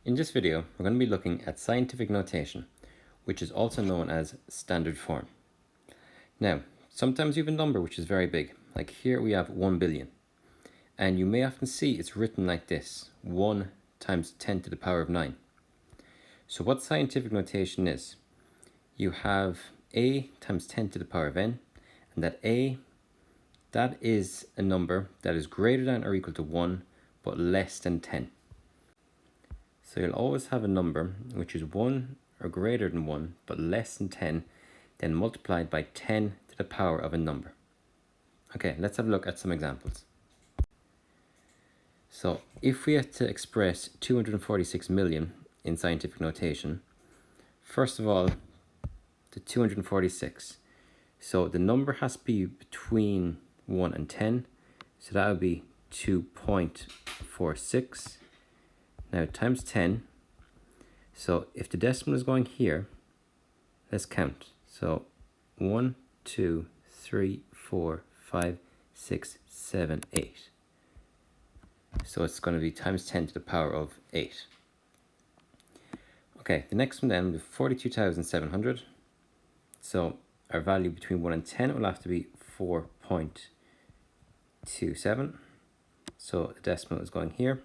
In this video, we're going to be looking at scientific notation, which is also known as standard form. Now, sometimes you have a number which is very big, like here we have 1 billion. And you may often see it's written like this, 1 times 10 to the power of 9. So what scientific notation is, you have a times 10 to the power of n, and that a, that is a number that is greater than or equal to 1, but less than 10. So you'll always have a number which is 1 or greater than 1, but less than 10, then multiplied by 10 to the power of a number. Okay, let's have a look at some examples. So if we had to express 246 million in scientific notation, first of all, the 246. So the number has to be between 1 and 10, so that would be 2.46. Now times 10, so if the decimal is going here, let's count. So 1, 2, 3, 4, 5, 6, 7, 8. So it's going to be times 10 to the power of 8. Okay, the next one then, we have 42,700. So our value between 1 and 10 will have to be 4.27. So the decimal is going here.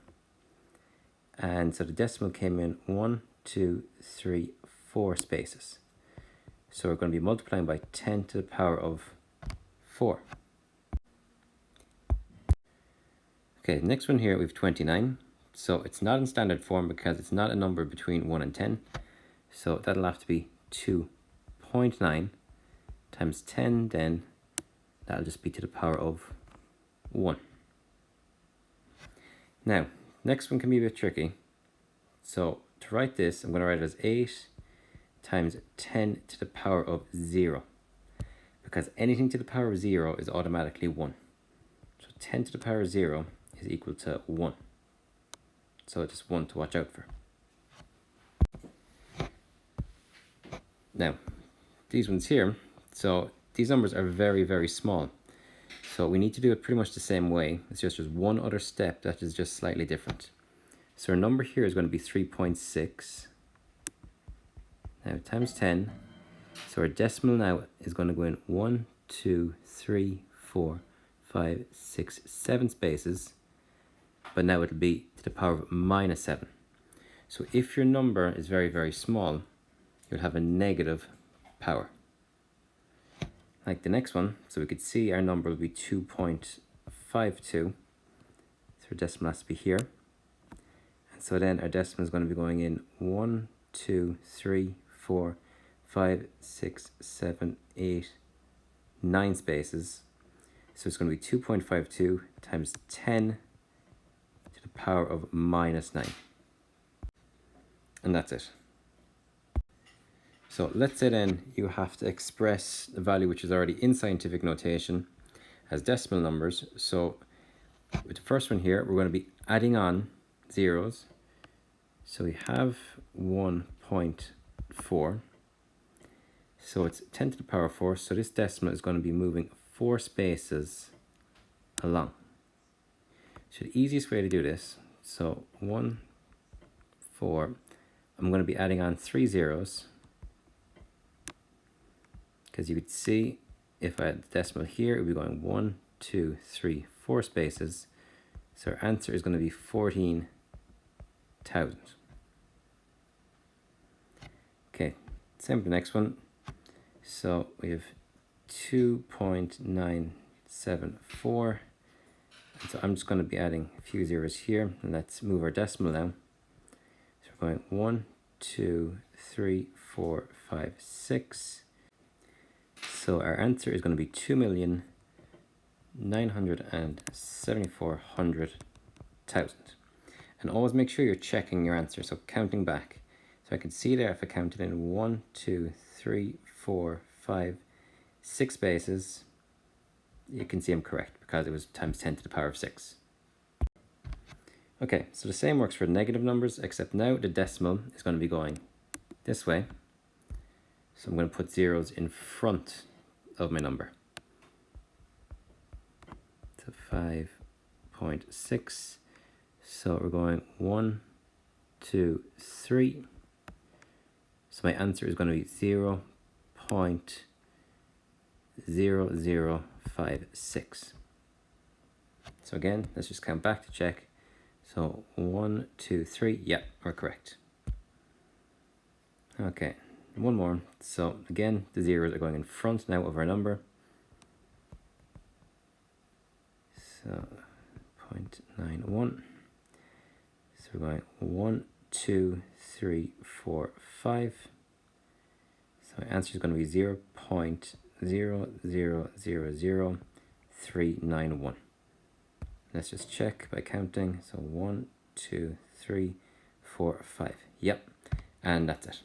And so the decimal came in 1, 2, 3, 4 spaces. So we're going to be multiplying by 10 to the power of 4. Okay, the next one here we have 29. So it's not in standard form because it's not a number between 1 and 10. So that'll have to be 2.9 times 10, then that'll just be to the power of 1. Now, next one can be a bit tricky. So to write this, I'm going to write it as 8 times 10 to the power of 0. Because anything to the power of 0 is automatically 1. So 10 to the power of 0 is equal to 1. So just 1 to watch out for. Now, these ones here, so these numbers are very, very small. So we need to do it pretty much the same way. It's just there's one other step that is just slightly different. So our number here is going to be 3.6. Now times 10. So our decimal now is going to go in 1, 2, 3, 4, 5, 6, 7 spaces. But now it'll be to the power of minus 7. So if your number is very, very small, you'll have a negative power. Like the next one, so we could see our number will be 2.52. So our decimal has to be here. And so then our decimal is going to be going in 1, 2, 3, 4, 5, 6, 7, 8, 9 spaces. So it's going to be 2.52 times 10 to the power of minus 9. And that's it. So let's say then you have to express the value which is already in scientific notation as decimal numbers. So with the first one here, we're going to be adding on zeros. So we have 1.4. So it's 10 to the power of 4. So this decimal is going to be moving 4 spaces along. So the easiest way to do this, so 1, 4, I'm going to be adding on 3 zeros. Because you could see if I had the decimal here, it would be going 1, 2, 3, 4 spaces. So our answer is going to be 14,000. Okay, same with the next one. So we have 2.974. And so I'm just going to be adding a few zeros here. And let's move our decimal now. So we're going 1, 2, 3, 4, 5, 6. So our answer is going to be 2,974,000. And always make sure you're checking your answer, so counting back. So I can see there if I counted in 1, 2, 3, 4, 5, 6 spaces, you can see I'm correct because it was times 10 to the power of 6. Okay, so the same works for negative numbers, except now the decimal is going to be going this way. So I'm going to put zeros in front of my number. So 5.6. So we're going 1, 2, 3. So my answer is going to be 0.0056. So again, let's just count back to check. So 1, 2, 3. Yep, we're correct. Okay, one more. So again, the zeros are going in front now of our number. So 0.91. So we're going 1, 2, 3, 4, 5. So my answer is going to be 0.0000391. Let's just check by counting. So 1, 2, 3, 4, 5. Yep, and that's it.